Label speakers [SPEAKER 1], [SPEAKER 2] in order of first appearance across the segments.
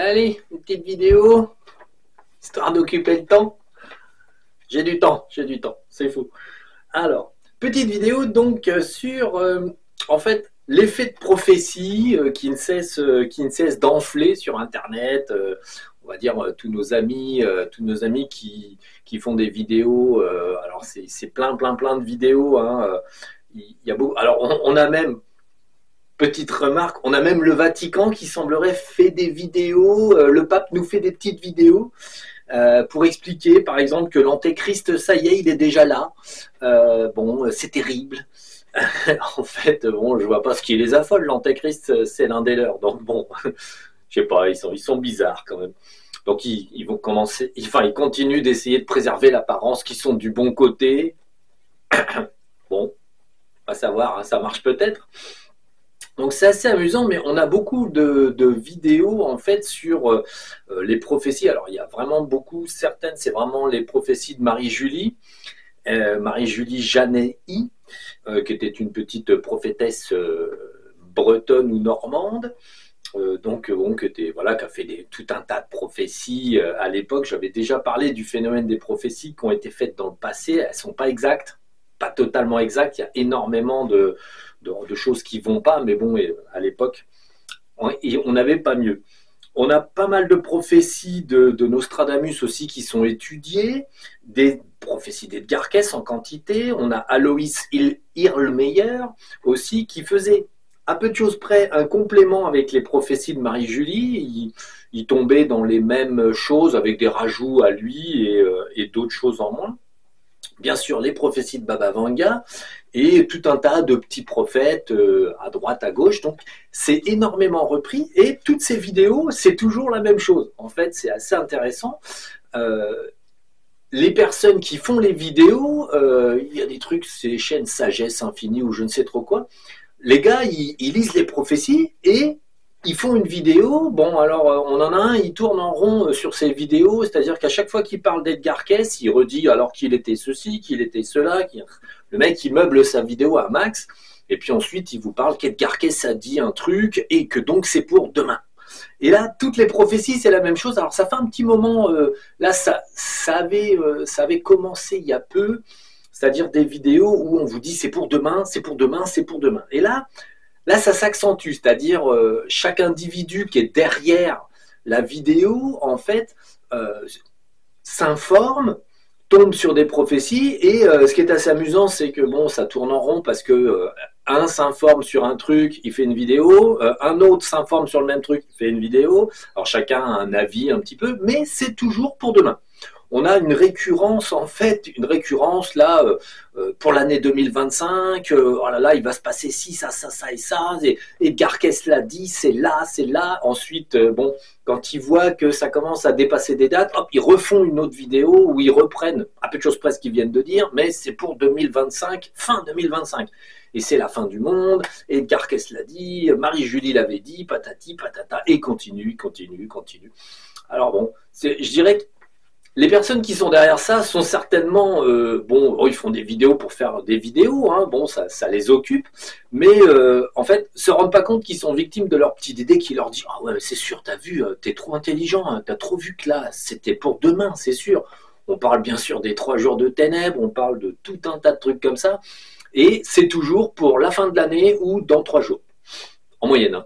[SPEAKER 1] Allez, une petite vidéo, histoire d'occuper le temps. J'ai du temps, c'est fou. Alors, petite vidéo donc sur, en fait, l'effet de prophétie qui ne cesse d'enfler sur Internet. On va dire tous nos amis qui font des vidéos. Alors, c'est plein de vidéos. Hein, il y a beaucoup. Alors, on a même petite remarque, on a même le Vatican qui semblerait fait des vidéos, le pape nous fait des petites vidéos pour expliquer par exemple que l'antéchrist, ça y est, il est déjà là. Bon, c'est terrible. En fait, bon, je vois pas ce qui les affole, l'antéchrist, c'est l'un des leurs. Donc bon, je sais pas, ils sont bizarres quand même. Donc ils vont commencer, enfin ils continuent d'essayer de préserver l'apparence, qui sont du bon côté. Bon, à savoir, hein, ça marche peut-être. Donc c'est assez amusant, mais on a beaucoup de vidéos en fait sur les prophéties. Alors il y a vraiment beaucoup, certaines, c'est vraiment les prophéties de Marie-Julie, Marie-Julie Janet, qui était une petite prophétesse bretonne ou normande. Donc bon, voilà, qui a fait tout un tas de prophéties à l'époque. J'avais déjà parlé du phénomène des prophéties qui ont été faites dans le passé. Elles ne sont pas exactes, pas totalement exactes. Il y a énormément de choses qui vont pas, mais bon, à l'époque, on n'avait pas mieux. On a pas mal de prophéties de Nostradamus aussi qui sont étudiées, des prophéties d'Edgar Cayce en quantité. On a Alois Erlmeyer aussi qui faisait à peu de choses près un complément avec les prophéties de Marie-Julie. Il tombait dans les mêmes choses avec des rajouts à lui et d'autres choses en moins. Bien sûr, les prophéties de Baba Vanga et tout un tas de petits prophètes à droite, à gauche. Donc, c'est énormément repris et toutes ces vidéos, c'est toujours la même chose. En fait, c'est assez intéressant. Les personnes qui font les vidéos, il y a des trucs, c'est chaînes sagesse infinie ou je ne sais trop quoi. Les gars, ils lisent les prophéties et ils font une vidéo. Bon, alors, on en a un, il tourne en rond sur ces vidéos, c'est-à-dire qu'à chaque fois qu'il parle d'Edgar Cayce, il redit alors qu'il était ceci, qu'il était cela. Le mec, il meuble sa vidéo à max, et puis ensuite, il vous parle qu'Edgar Cayce a dit un truc et que donc c'est pour demain. Et là, toutes les prophéties, c'est la même chose. Alors, ça fait un petit moment, là, ça avait commencé il y a peu, c'est-à-dire des vidéos où on vous dit c'est pour demain, c'est pour demain, c'est pour demain. Et là ça s'accentue, c'est-à-dire chaque individu qui est derrière la vidéo, en fait, s'informe, tombe sur des prophéties, et ce qui est assez amusant, c'est que bon, ça tourne en rond parce que un s'informe sur un truc, il fait une vidéo, un autre s'informe sur le même truc, il fait une vidéo, alors chacun a un avis un petit peu, mais c'est toujours pour demain. On a une récurrence, en fait, là, pour l'année 2025, oh là là, il va se passer ci, ça et ça, et Edgar Cayce l'a dit, c'est là. Ensuite, bon, quand ils voient que ça commence à dépasser des dates, hop, ils refont une autre vidéo où ils reprennent à peu de choses près ce qu'ils viennent de dire, mais c'est pour 2025, fin 2025. Et c'est la fin du monde, Edgar Cayce l'a dit, Marie-Julie l'avait dit, patati, patata, et continue. Alors bon, je dirais que les personnes qui sont derrière ça sont certainement, bon, ils font des vidéos pour faire des vidéos, hein, bon, ça les occupe, mais en fait, se rendent pas compte qu'ils sont victimes de leur petit Dédé qui leur dit « Ah ouais, c'est sûr, t'as vu, t'es trop intelligent, hein, t'as trop vu que là, c'était pour demain, c'est sûr. » On parle bien sûr des 3 jours de ténèbres, on parle de tout un tas de trucs comme ça, et c'est toujours pour la fin de l'année ou dans 3 jours. En moyenne. Hein.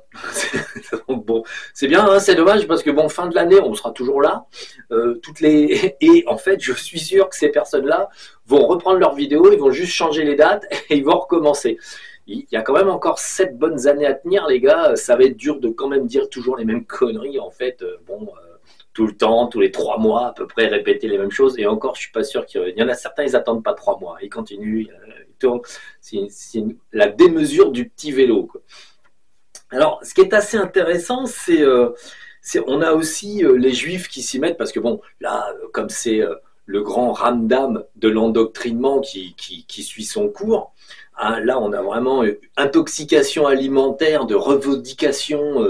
[SPEAKER 1] Bon, c'est bien, hein, c'est dommage parce que bon, fin de l'année, on sera toujours là. Et en fait, je suis sûr que ces personnes-là vont reprendre leurs vidéos, ils vont juste changer les dates et ils vont recommencer. Il y a quand même encore 7 bonnes années à tenir, les gars. Ça va être dur de quand même dire toujours les mêmes conneries, en fait. Tout le temps, tous les 3 mois à peu près, répéter les mêmes choses. Et encore, je suis pas sûr qu'il y en a certains, ils attendent pas 3 mois. Ils continuent, ils tournent. C'est la démesure du petit vélo, quoi. Alors, ce qui est assez intéressant, c'est on a aussi les juifs qui s'y mettent, parce que bon, là, comme c'est le grand ramdam de l'endoctrinement qui suit son cours, hein, là, on a vraiment intoxication alimentaire, de revendication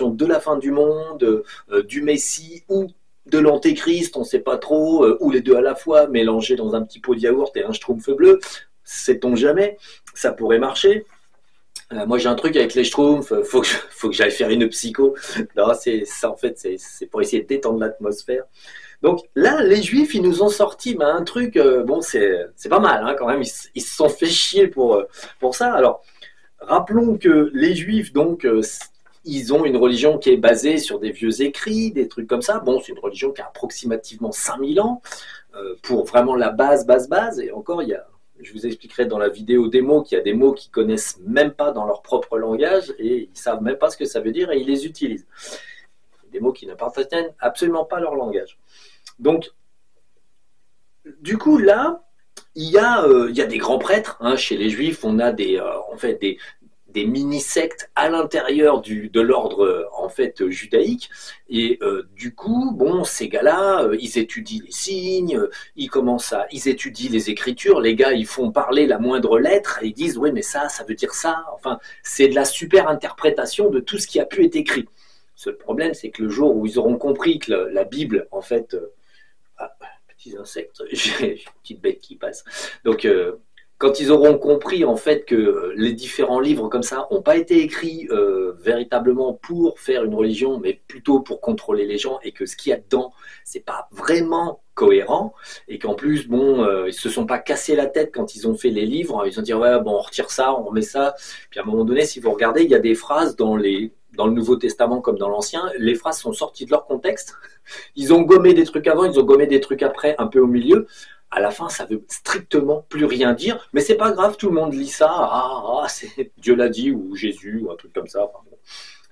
[SPEAKER 1] de la fin du monde, du Messie ou de l'antéchrist, on ne sait pas trop, ou les deux à la fois, mélangés dans un petit pot de yaourt et un schtroumpf bleu, sait-on jamais, ça pourrait marcher. Moi j'ai un truc avec les Schtroumpfs, faut que j'aille faire une psycho. Non, c'est ça en fait, c'est pour essayer de détendre l'atmosphère. Donc là, les Juifs, ils nous ont sorti un truc, bon, c'est pas mal hein, quand même, ils se sont fait chier pour ça. Alors, rappelons que les Juifs, donc, ils ont une religion qui est basée sur des vieux écrits, des trucs comme ça. Bon, c'est une religion qui a approximativement 5000 ans, pour vraiment la base. Et encore, je vous expliquerai dans la vidéo des mots qu'il y a des mots qu'ils connaissent même pas dans leur propre langage et ils savent même pas ce que ça veut dire et ils les utilisent. Des mots qui n'appartiennent absolument pas à leur langage. Donc, du coup, là, il y a des grands prêtres. Hein, chez les Juifs, on a en fait, des mini-sectes à l'intérieur de l'ordre en fait judaïque. Et du coup, bon, ces gars-là, ils étudient les signes, ils étudient les écritures. Les gars, ils font parler la moindre lettre et ils disent, oui, mais ça veut dire ça. Enfin, c'est de la super interprétation de tout ce qui a pu être écrit. Le seul problème, c'est que le jour où ils auront compris que la Bible, en fait, petits insectes, j'ai une petite bête qui passe. Donc, quand ils auront compris en fait que les différents livres comme ça n'ont pas été écrits véritablement pour faire une religion, mais plutôt pour contrôler les gens, et que ce qu'il y a dedans, c'est pas vraiment cohérent, et qu'en plus, bon, ils se sont pas cassés la tête quand ils ont fait les livres, ils ont dit ouais, bon, on retire ça, on remet ça, puis à un moment donné, si vous regardez, il y a des phrases dans le Nouveau Testament comme dans l'Ancien, les phrases sont sorties de leur contexte. Ils ont gommé des trucs avant, ils ont gommé des trucs après, un peu au milieu. À la fin, ça veut strictement plus rien dire, mais c'est pas grave, tout le monde lit ça. C'est Dieu l'a dit ou Jésus ou un truc comme ça. Enfin, bon,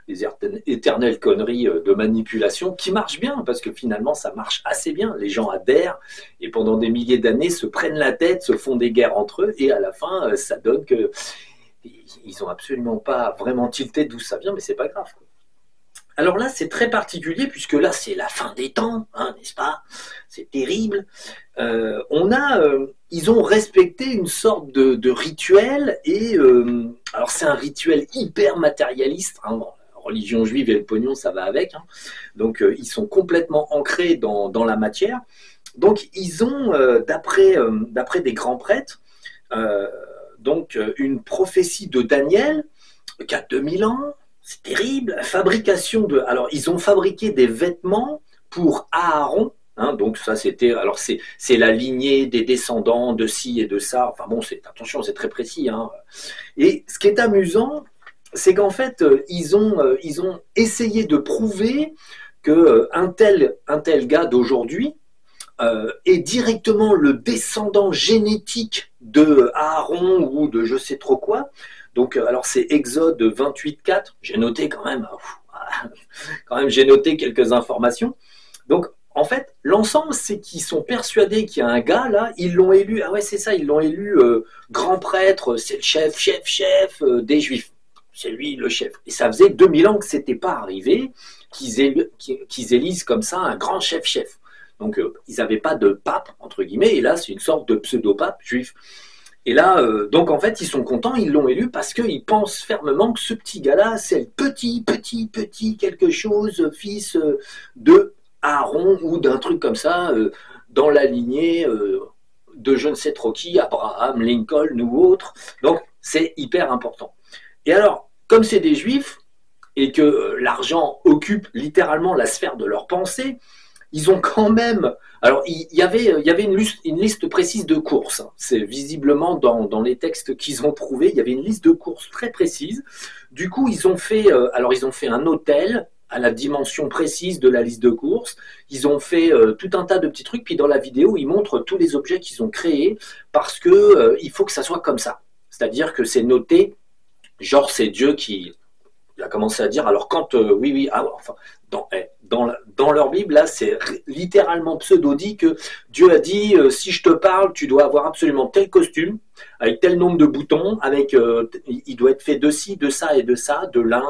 [SPEAKER 1] les éternelles conneries de manipulation qui marchent bien parce que finalement, ça marche assez bien. Les gens adhèrent et pendant des milliers d'années se prennent la tête, se font des guerres entre eux et à la fin, ça donne que ils ont absolument pas vraiment tilté d'où ça vient, mais c'est pas grave, quoi. Alors là, c'est très particulier puisque là, c'est la fin des temps, hein, n'est-ce pas? C'est terrible. Ils ont respecté une sorte de rituel et alors c'est un rituel hyper matérialiste. Hein, bon, la religion juive et le pognon, ça va avec. Hein. Donc ils sont complètement ancrés dans la matière. Donc ils ont, d'après des grands prêtres, une prophétie de Daniel qui a 2000 ans. C'est terrible. Alors, ils ont fabriqué des vêtements pour Aaron. Hein, donc, ça, c'était. Alors, c'est la lignée des descendants de ci et de ça. Enfin, bon, attention, c'est très précis. Hein. Et ce qui est amusant, c'est qu'en fait, ils ont essayé de prouver qu'un tel gars d'aujourd'hui est directement le descendant génétique de Aaron ou de je sais trop quoi. Donc, alors c'est Exode 28.4, j'ai noté quand même, j'ai noté quelques informations. Donc, en fait, l'ensemble, c'est qu'ils sont persuadés qu'il y a un gars là, ils l'ont élu, ah ouais, c'est ça, ils l'ont élu grand prêtre, c'est le chef des Juifs. C'est lui le chef. Et ça faisait 2000 ans que ce n'était pas arrivé qu'ils élisent comme ça un grand chef. Donc, ils n'avaient pas de pape, entre guillemets, et là, c'est une sorte de pseudo-pape juif. Et là, donc en fait, ils sont contents, ils l'ont élu parce qu'ils pensent fermement que ce petit gars-là, c'est le petit quelque chose, fils de Aaron ou d'un truc comme ça, dans la lignée de je ne sais trop qui, Abraham, Lincoln ou autre. Donc, c'est hyper important. Et alors, comme c'est des juifs et que l'argent occupe littéralement la sphère de leur pensée, ils ont quand même. Alors, il y avait une liste précise de courses. C'est visiblement dans les textes qu'ils ont trouvés, il y avait une liste de courses très précise. Du coup, ils ont fait un hôtel à la dimension précise de la liste de courses. Ils ont fait tout un tas de petits trucs. Puis dans la vidéo, ils montrent tous les objets qu'ils ont créés parce que il faut que ça soit comme ça. C'est-à-dire que c'est noté, genre c'est Dieu qui il a commencé à dire, alors quand, enfin, dans leur Bible, là, c'est littéralement pseudo-dit que Dieu a dit, si je te parle, tu dois avoir absolument tel costume, avec tel nombre de boutons, il doit être fait de ci, de ça et de ça, de lin,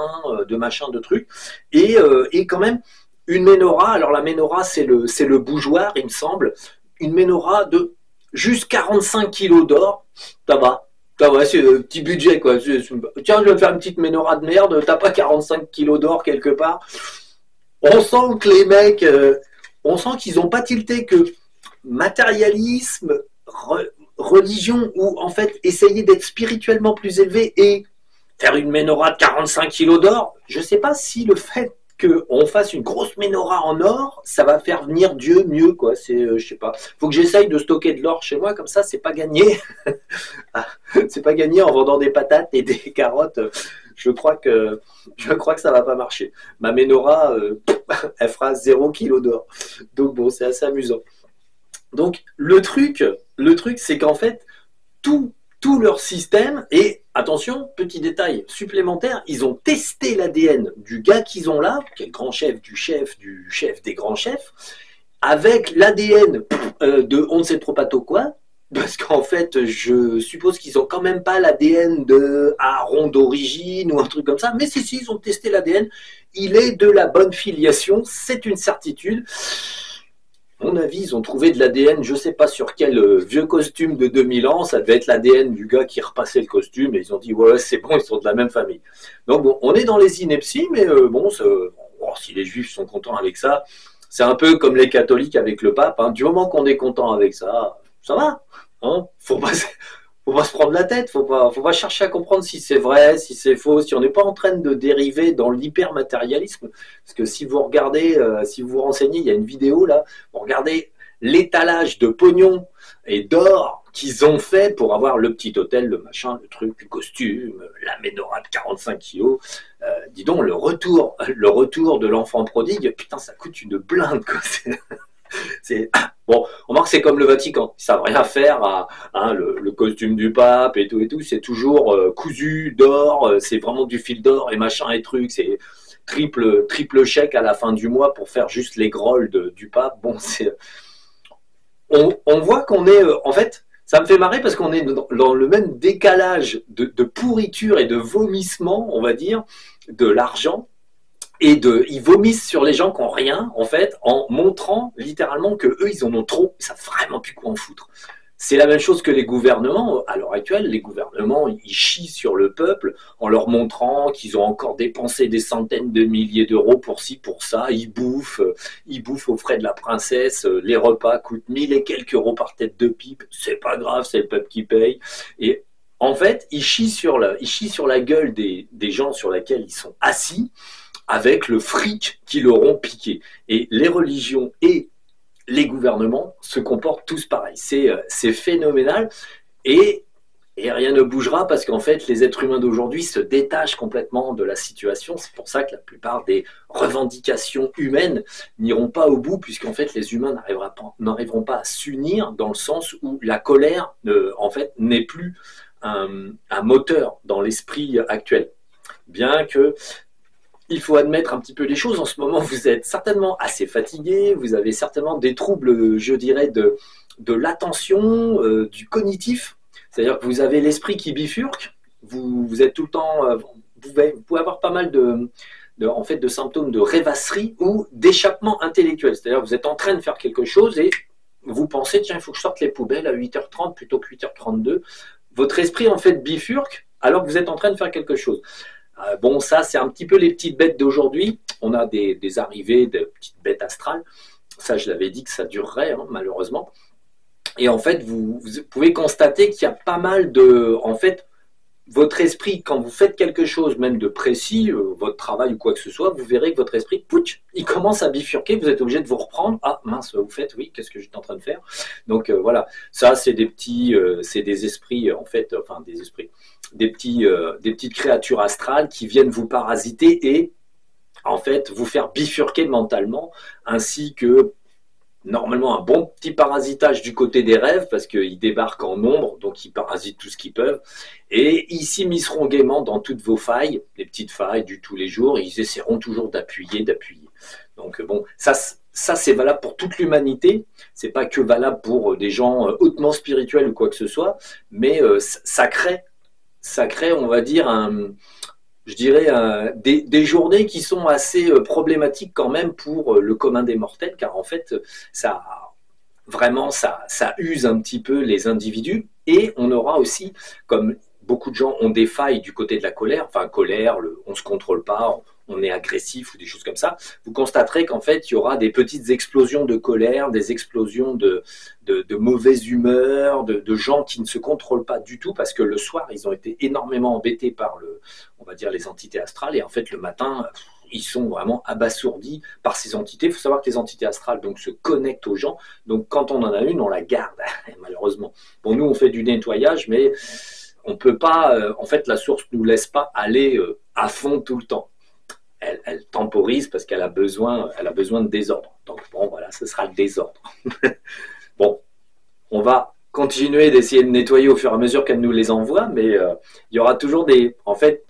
[SPEAKER 1] de machin, de trucs, et quand même, une menorah, alors la menorah, c'est le bougeoir, il me semble, une menorah de juste 45 kilos d'or, ça va. Ah ouais, c'est un petit budget, quoi. Tiens, je vais me faire une petite menorah de merde, t'as pas 45 kilos d'or quelque part. On sent que les mecs, on sent qu'ils n'ont pas tilté que matérialisme, religion, ou en fait essayer d'être spirituellement plus élevé et faire une menorah de 45 kilos d'or, je ne sais pas si le fait qu'on fasse une grosse menorah en or, ça va faire venir Dieu mieux, quoi. Je sais pas. Faut que j'essaye de stocker de l'or chez moi, comme ça, c'est pas gagné. C'est pas gagné en vendant des patates et des carottes. Je crois que ça va pas marcher. Ma menorah, elle fera 0 kg d'or. Donc bon, c'est assez amusant. Donc le truc c'est qu'en fait, tout leur système, et attention, petit détail supplémentaire, ils ont testé l'ADN du gars qu'ils ont là, qui est le grand chef du chef des grands chefs, avec l'ADN de on ne sait trop pas tôt quoi, parce qu'en fait, je suppose qu'ils ont quand même pas l'ADN de Aaron d'origine ou un truc comme ça, mais si, ils ont testé l'ADN, il est de la bonne filiation, c'est une certitude. À mon avis, ils ont trouvé de l'ADN, je ne sais pas sur quel vieux costume de 2000 ans, ça devait être l'ADN du gars qui repassait le costume, et ils ont dit, ouais, c'est bon, ils sont de la même famille. Donc bon, on est dans les inepties, mais bon, si les juifs sont contents avec ça, c'est un peu comme les catholiques avec le pape, hein. Du moment qu'on est content avec ça, ça va. Hein, faut pas se prendre la tête, faut pas chercher à comprendre si c'est vrai, si c'est faux, si on n'est pas en train de dériver dans l'hypermatérialisme. Parce que si vous regardez, si vous vous renseignez, il y a une vidéo là, vous regardez l'étalage de pognon et d'or qu'ils ont fait pour avoir le petit hôtel, le machin, le truc, le costume, la menorah de 45 kilos. Dis donc, le retour de l'enfant prodigue, putain, ça coûte une blinde, quoi. Bon, on remarque que c'est comme le Vatican, ils savent rien faire à le costume du pape et tout, c'est toujours cousu d'or, c'est vraiment du fil d'or et machin et truc, c'est triple chèque à la fin du mois pour faire juste les grolles du pape. Bon, on voit qu'on est, en fait, ça me fait marrer parce qu'on est dans le même décalage de pourriture et de vomissement, on va dire, de l'argent. Et ils vomissent sur les gens qui n'ont rien, en fait, en montrant littéralement que eux, ils en ont trop, ils savent vraiment plus quoi en foutre. C'est la même chose que les gouvernements. À l'heure actuelle, les gouvernements, ils chient sur le peuple en leur montrant qu'ils ont encore dépensé des centaines de milliers d'euros pour ci, pour ça. Ils bouffent aux frais de la princesse. Les repas coûtent 1000 et quelques euros par tête de pipe. C'est pas grave, c'est le peuple qui paye. Et en fait, ils chient sur la gueule des gens sur lesquels ils sont assis, avec le fric qu'ils leur ont piqué. Et les religions et les gouvernements se comportent tous pareil. C'est phénoménal et rien ne bougera parce qu'en fait, les êtres humains d'aujourd'hui se détachent complètement de la situation. C'est pour ça que la plupart des revendications humaines n'iront pas au bout, puisqu'en fait, les humains n'arriveront pas à s'unir dans le sens où la colère, en fait, n'est plus un moteur dans l'esprit actuel. Bien que il faut admettre un petit peu les choses. En ce moment, vous êtes certainement assez fatigué, vous avez certainement des troubles, je dirais, de l'attention, du cognitif. C'est-à-dire que vous avez l'esprit qui bifurque, vous êtes tout le temps, vous pouvez avoir pas mal en fait, de symptômes de rêvasserie ou d'échappement intellectuel. C'est-à-dire que vous êtes en train de faire quelque chose et vous pensez, tiens, il faut que je sorte les poubelles à 8h30 plutôt que 8h32. Votre esprit, en fait, bifurque alors que vous êtes en train de faire quelque chose. Bon, ça, c'est un petit peu les petites bêtes d'aujourd'hui. On a des arrivées de petites bêtes astrales. Ça, je l'avais dit que ça durerait, hein, malheureusement. Et en fait, vous pouvez constater qu'il y a pas mal de... En fait, votre esprit, quand vous faites quelque chose, même de précis, votre travail ou quoi que ce soit, vous verrez que votre esprit, pouch, il commence à bifurquer. Vous êtes obligé de vous reprendre. Ah, mince, vous faites, oui, qu'est-ce que j'étais en train de faire? Donc, voilà. Ça, c'est c'est des esprits, en fait, enfin, des esprits. Des petites créatures astrales qui viennent vous parasiter et en fait vous faire bifurquer mentalement, ainsi que normalement un bon petit parasitage du côté des rêves parce qu'ils débarquent en nombre, donc ils parasitent tout ce qu'ils peuvent et ils s'immisceront gaiement dans toutes vos failles, les petites failles du tous les jours, et ils essaieront toujours d'appuyer. Donc bon, ça c'est valable pour toute l'humanité, c'est pas que valable pour des gens hautement spirituels ou quoi que ce soit, mais ça crée, on va dire, je dirais, des journées qui sont assez problématiques quand même pour le commun des mortels, car en fait, ça use un petit peu les individus, et on aura aussi, comme beaucoup de gens ont des failles du côté de la colère, enfin colère, on ne se contrôle pas, on est agressif ou des choses comme ça, vous constaterez qu'en fait, il y aura des petites explosions de colère, des explosions de mauvaise humeur, de gens qui ne se contrôlent pas du tout parce que le soir, ils ont été énormément embêtés par on va dire, les entités astrales et en fait, le matin, ils sont vraiment abasourdis par ces entités. Il faut savoir que les entités astrales donc, se connectent aux gens. Donc, quand on en a une, on la garde, malheureusement. Bon, nous, on fait du nettoyage, mais on ne peut pas... en fait, la source ne nous laisse pas aller à fond tout le temps. Elle temporise parce qu'elle a besoin de désordre. Donc, bon, voilà, ce sera le désordre. Bon, on va continuer d'essayer de nettoyer au fur et à mesure qu'elle nous les envoie, mais il y aura toujours en fait,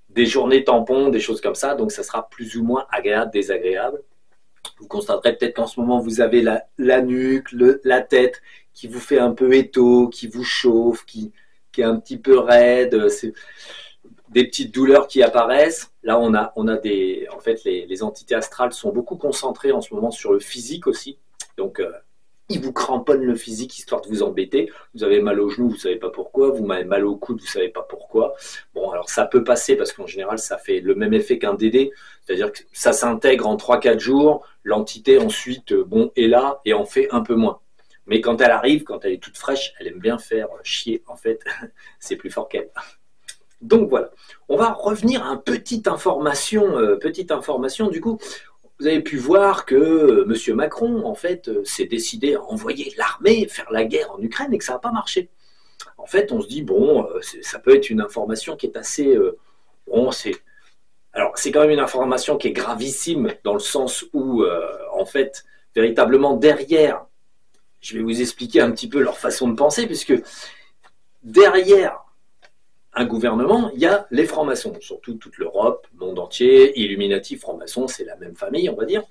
[SPEAKER 1] des journées tampons, des choses comme ça, donc ça sera plus ou moins agréable, désagréable. Vous constaterez peut-être qu'en ce moment, vous avez la nuque, la tête qui vous fait un peu étau, qui vous chauffe, qui est un petit peu raide, c'est des petites douleurs qui apparaissent. Là, on a en fait, les entités astrales sont beaucoup concentrées en ce moment sur le physique aussi, donc ils vous cramponnent le physique histoire de vous embêter. Vous avez mal au genou, vous ne savez pas pourquoi. Vous avez mal au coude, vous ne savez pas pourquoi. Bon, alors ça peut passer parce qu'en général, ça fait le même effet qu'un DD. C'est-à-dire que ça s'intègre en 3-4 jours. L'entité ensuite, bon, est là et en fait un peu moins. Mais quand elle arrive, quand elle est toute fraîche, elle aime bien faire chier. En fait, c'est plus fort qu'elle. Donc voilà. On va revenir à une petite information du coup. Vous avez pu voir que M. Macron, en fait, s'est décidé à envoyer l'armée faire la guerre en Ukraine et que ça n'a pas marché. En fait, on se dit, bon, ça peut être une information qui est assez... bon, alors, c'est quand même une information qui est gravissime dans le sens où, en fait, véritablement derrière, je vais vous expliquer un petit peu leur façon de penser, puisque derrière un gouvernement, il y a les francs-maçons, surtout toute l'Europe, le monde entier, Illuminati, francs-maçons, c'est la même famille, on va dire.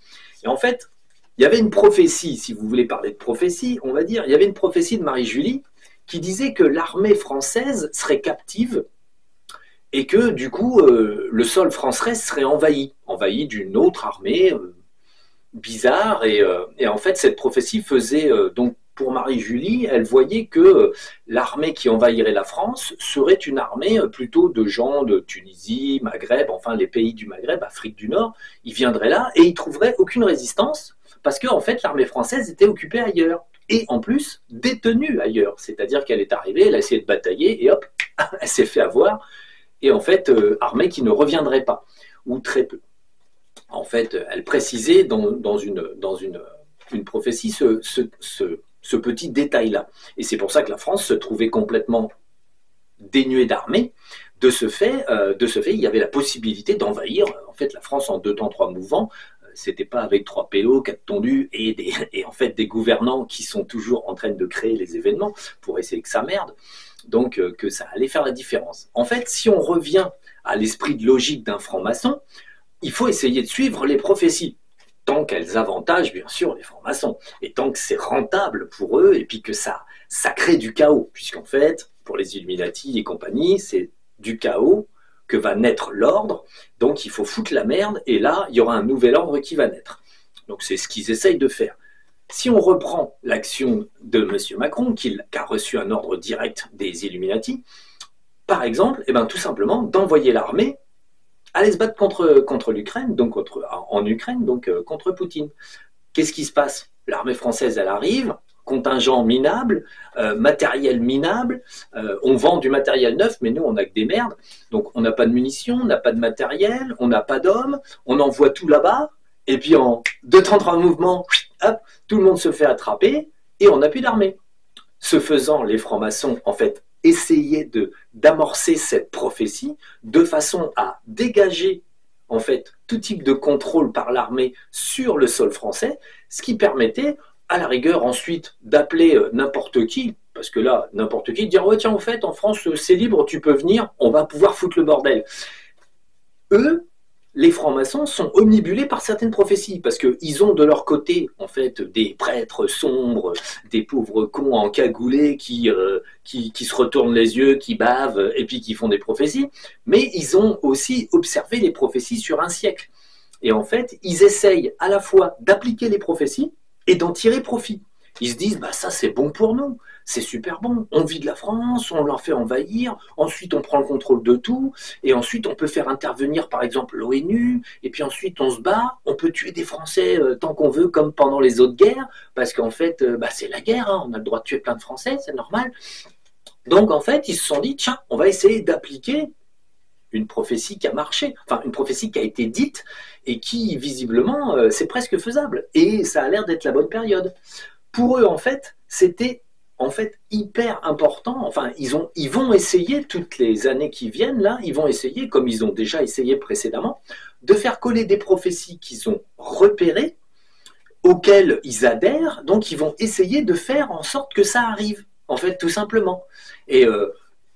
[SPEAKER 1] Et en fait, il y avait une prophétie, si vous voulez parler de prophétie, on va dire, il y avait une prophétie de Marie-Julie qui disait que l'armée française serait captive et que du coup, le sol français serait envahi d'une autre armée bizarre. Et en fait, cette prophétie faisait donc pour Marie-Julie, elle voyait que l'armée qui envahirait la France serait une armée plutôt de gens de Tunisie, Maghreb, enfin les pays du Maghreb, Afrique du Nord. Ils viendraient là et ils trouveraient aucune résistance parce que en fait l'armée française était occupée ailleurs et en plus détenue ailleurs. C'est-à-dire qu'elle est arrivée, elle a essayé de batailler et hop, elle s'est fait avoir. Et en fait, armée qui ne reviendrait pas ou très peu. En fait, elle précisait dans une prophétie ce petit détail-là. Et c'est pour ça que la France se trouvait complètement dénuée d'armée. De ce fait, il y avait la possibilité d'envahir en fait, la France en 2 temps, 3 mouvements. C'était pas avec 3 PO, 4 tondus et en fait des gouvernants qui sont toujours en train de créer les événements pour essayer que ça merde. Donc que ça allait faire la différence. En fait, si on revient à l'esprit de logique d'un franc-maçon, il faut essayer de suivre les prophéties. Tant qu'elles avantagent bien sûr les francs-maçons, et tant que c'est rentable pour eux, et puis que ça crée du chaos, puisqu'en fait, pour les Illuminati et compagnie, c'est du chaos que va naître l'ordre, donc il faut foutre la merde, et là, il y aura un nouvel ordre qui va naître. Donc c'est ce qu'ils essayent de faire. Si on reprend l'action de M. Macron, qui a reçu un ordre direct des Illuminati, par exemple, eh ben, tout simplement d'envoyer l'armée aller se battre contre l'Ukraine, donc en Ukraine, donc contre Poutine. Qu'est-ce qui se passe? L'armée française, elle arrive, contingent minable, matériel minable, on vend du matériel neuf, mais nous, on n'a que des merdes, donc on n'a pas de munitions, on n'a pas de matériel, on n'a pas d'hommes, on envoie tout là-bas, et puis en 2 temps, 3 mouvements, hop, tout le monde se fait attraper, et on n'a plus d'armée. Ce faisant, les francs-maçons, en fait, essayer d'amorcer cette prophétie de façon à dégager en fait tout type de contrôle par l'armée sur le sol français, ce qui permettait à la rigueur ensuite d'appeler n'importe qui, parce que là n'importe qui dire ouais tiens en fait en France c'est libre, tu peux venir, on va pouvoir foutre le bordel. Eux, les francs-maçons sont omnibulés par certaines prophéties, parce qu'ils ont de leur côté, en fait, des prêtres sombres, des pauvres cons encagoulés qui se retournent les yeux, qui bavent, et puis qui font des prophéties, mais ils ont aussi observé les prophéties sur un siècle. Et en fait, ils essayent à la fois d'appliquer les prophéties et d'en tirer profit. Ils se disent, bah ça c'est bon pour nous, c'est super bon, on vide la France, on leur fait envahir, ensuite on prend le contrôle de tout, et ensuite on peut faire intervenir par exemple l'ONU, et puis ensuite on se bat, on peut tuer des Français tant qu'on veut, comme pendant les autres guerres, parce qu'en fait bah, c'est la guerre, hein, on a le droit de tuer plein de Français, c'est normal. Donc en fait ils se sont dit, tiens, on va essayer d'appliquer une prophétie qui a marché, enfin une prophétie qui a été dite et qui visiblement c'est presque faisable, et ça a l'air d'être la bonne période. Pour eux en fait c'était en fait hyper important, enfin ils vont essayer toutes les années qui viennent là, ils vont essayer comme ils ont déjà essayé précédemment de faire coller des prophéties qu'ils ont repérées, auxquelles ils adhèrent, donc ils vont essayer de faire en sorte que ça arrive, en fait tout simplement. Et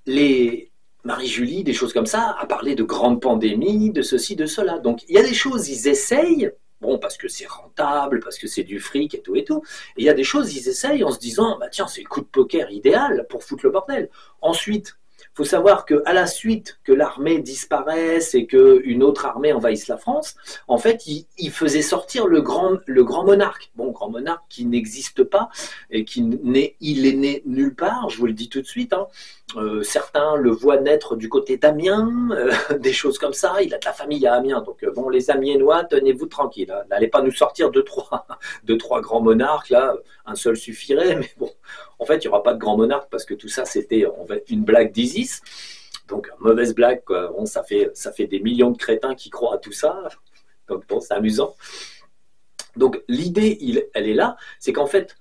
[SPEAKER 1] les Marie-Julie, des choses comme ça, a parlé de grandes pandémies, de ceci, de cela. Donc il y a des choses, ils essayent, bon, parce que c'est rentable, parce que c'est du fric et tout et tout. Et il y a des choses, ils essayent en se disant, bah tiens, c'est le coup de poker idéal pour foutre le bordel. Ensuite, il faut savoir qu'à la suite que l'armée disparaisse et qu'une autre armée envahisse la France, en fait, il faisait sortir le grand monarque. Bon, grand monarque qui n'existe pas et il est né nulle part, je vous le dis tout de suite, hein. Certains le voient naître du côté d'Amiens, des choses comme ça. Il a de la famille à Amiens, donc bon, les Amiénois, tenez-vous tranquilles. Hein. N'allez pas nous sortir de trois grands monarques, là, un seul suffirait, mais bon, en fait, il n'y aura pas de grand monarque parce que tout ça, c'était en fait une blague d'Isis. Donc, mauvaise blague, quoi. Bon, ça fait des millions de crétins qui croient à tout ça. Donc, bon, c'est amusant. Donc, l'idée, elle est là, c'est qu'en fait,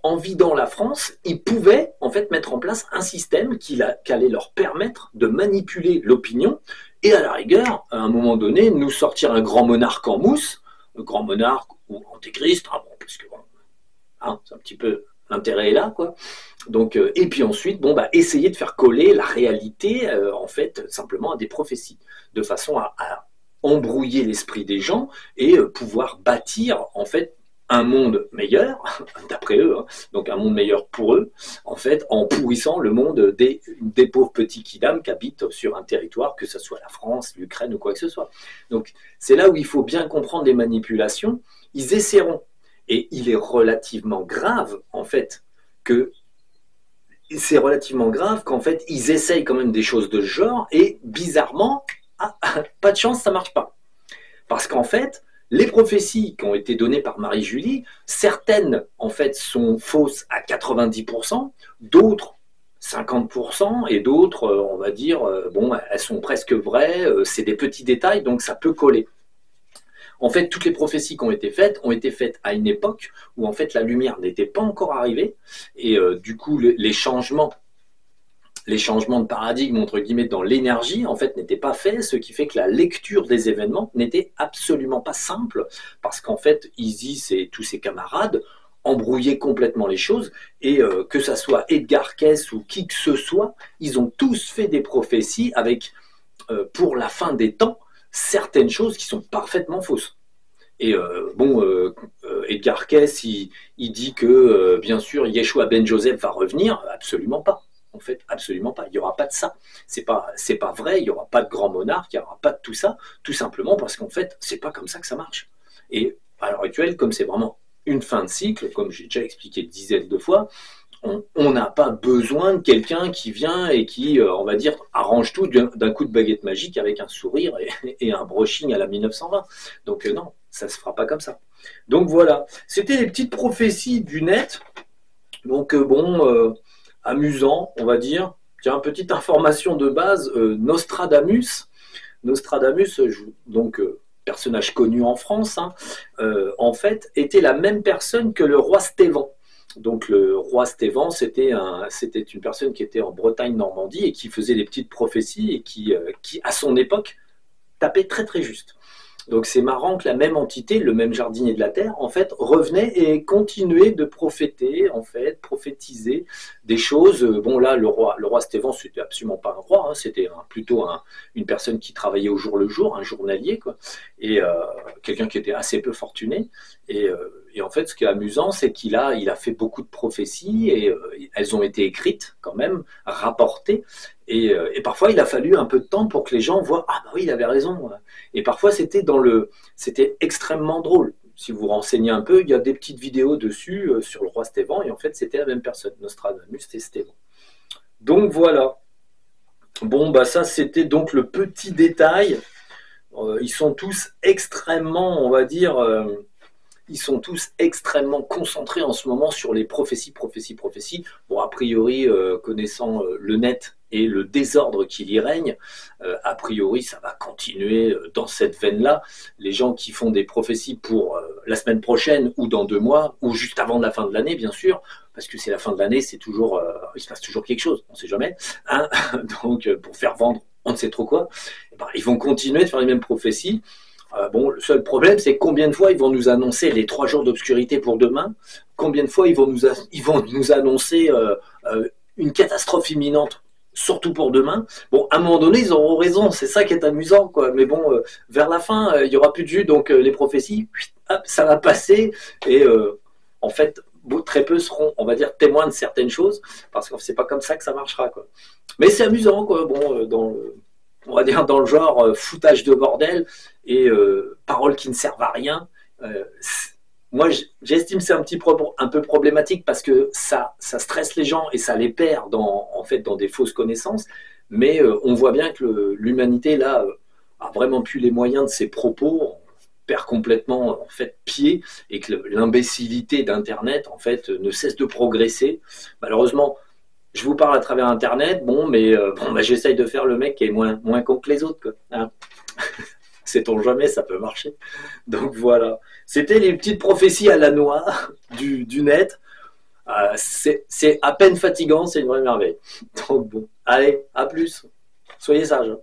[SPEAKER 1] en vidant la France, ils pouvaient en fait mettre en place un système qui allait leur permettre de manipuler l'opinion et à la rigueur, à un moment donné, nous sortir un grand monarque en mousse, un grand monarque ou antéchrist, hein, bon, parce que bon, hein, c'est un petit peu l'intérêt est là, quoi. Donc, et puis ensuite, bon, bah, essayer de faire coller la réalité, en fait, simplement à des prophéties, de façon à embrouiller l'esprit des gens et pouvoir bâtir, en fait, un monde meilleur, d'après eux, hein, donc un monde meilleur pour eux, en fait, en pourrissant le monde des pauvres petits kidams qui habitent sur un territoire, que ce soit la France, l'Ukraine ou quoi que ce soit. Donc, c'est là où il faut bien comprendre les manipulations. Ils essaieront, et il est relativement grave, en fait, que c'est relativement grave qu'en fait, ils essayent quand même des choses de ce genre, et bizarrement, ah, pas de chance, ça marche pas. Parce qu'en fait, les prophéties qui ont été données par Marie-Julie, certaines en fait sont fausses à 90%, d'autres 50% et d'autres, on va dire, bon, elles sont presque vraies, c'est des petits détails, donc ça peut coller. En fait, toutes les prophéties qui ont été faites à une époque où en fait la lumière n'était pas encore arrivée et du coup les changements de paradigme, entre guillemets, dans l'énergie, en fait, n'étaient pas faits, ce qui fait que la lecture des événements n'était absolument pas simple, parce qu'en fait, Isis et tous ses camarades embrouillaient complètement les choses, et que ça soit Edgar Cayce ou qui que ce soit, ils ont tous fait des prophéties avec, pour la fin des temps, certaines choses qui sont parfaitement fausses. Et bon, Edgar Cayce, il dit que, bien sûr, Yeshua ben Joseph va revenir, absolument pas. En fait, absolument pas. Il n'y aura pas de ça. C'est pas vrai. Il n'y aura pas de grand monarque. Il n'y aura pas de tout ça. Tout simplement parce qu'en fait, c'est pas comme ça que ça marche. Et à l'heure actuelle, comme c'est vraiment une fin de cycle, comme j'ai déjà expliqué dizaines de fois, on n'a pas besoin de quelqu'un qui vient et qui, on va dire, arrange tout d'un coup de baguette magique avec un sourire et un brushing à la 1920. Donc non, ça se fera pas comme ça. Donc voilà, c'était les petites prophéties du net. Donc bon, amusant, on va dire. Tiens, petite information de base, Nostradamus, donc personnage connu en France, hein, en fait, était la même personne que le roi Stéphane. Donc le roi Stéphane, c'était une personne qui était en Bretagne-Normandie et qui faisait des petites prophéties et qui à son époque, tapait très très juste. Donc c'est marrant que la même entité, le même jardinier de la terre, en fait, revenait et continuait de prophéter, en fait, prophétiser des choses. Bon là, le roi Stéphane, c'était absolument pas un roi, hein, c'était plutôt une personne qui travaillait au jour le jour, un journalier, quoi, et quelqu'un qui était assez peu fortuné. Et en fait, ce qui est amusant, c'est qu'il a fait beaucoup de prophéties et elles ont été écrites quand même, rapportées. Et parfois, il a fallu un peu de temps pour que les gens voient, ah bah oui, il avait raison. Et parfois, c'était extrêmement drôle. si vous renseignez un peu, il y a des petites vidéos dessus sur le roi Stéphane, et en fait, c'était la même personne, Nostradamus et Stéphane. Donc voilà. Bon, bah ça, c'était donc le petit détail. Ils sont tous extrêmement, on va dire, ils sont tous extrêmement concentrés en ce moment sur les prophéties, prophéties, prophéties. Bon, a priori, connaissant le net et le désordre qui y règne, a priori, ça va continuer dans cette veine-là. Les gens qui font des prophéties pour la semaine prochaine ou dans 2 mois, ou juste avant la fin de l'année, bien sûr, parce que c'est la fin de l'année, c'est toujours, il se passe toujours quelque chose, on ne sait jamais. Hein. Donc, pour faire vendre, on ne sait trop quoi, eh ben, ils vont continuer de faire les mêmes prophéties. Bon, le seul problème, c'est combien de fois ils vont nous annoncer les 3 jours d'obscurité pour demain, combien de fois ils vont nous annoncer une catastrophe imminente, surtout pour demain. Bon, à un moment donné, ils auront raison, c'est ça qui est amusant, quoi. Mais bon, vers la fin, il n'y aura plus de jus, donc les prophéties, hop, ça va passer, et en fait, très peu seront, on va dire, témoins de certaines choses, parce que c'est pas comme ça que ça marchera, quoi. Mais c'est amusant, quoi. Bon, on va dire dans le genre foutage de bordel et paroles qui ne servent à rien. Euh, Moi, j'estime que c'est un peu problématique parce que ça stresse les gens et ça les perd en fait, dans des fausses connaissances. Mais on voit bien que l'humanité, là, a vraiment plus les moyens de ses propos, on perd complètement en fait, pied, et que l'imbécilité d'Internet, en fait, ne cesse de progresser. Malheureusement, je vous parle à travers Internet, bon, mais bon, bah, j'essaye de faire le mec qui est moins con que les autres, quoi. Hein. Sait-on jamais, ça peut marcher. Donc voilà. C'était les petites prophéties à la noix du net. C'est à peine fatigant, c'est une vraie merveille. Donc bon, allez, à plus. Soyez sages.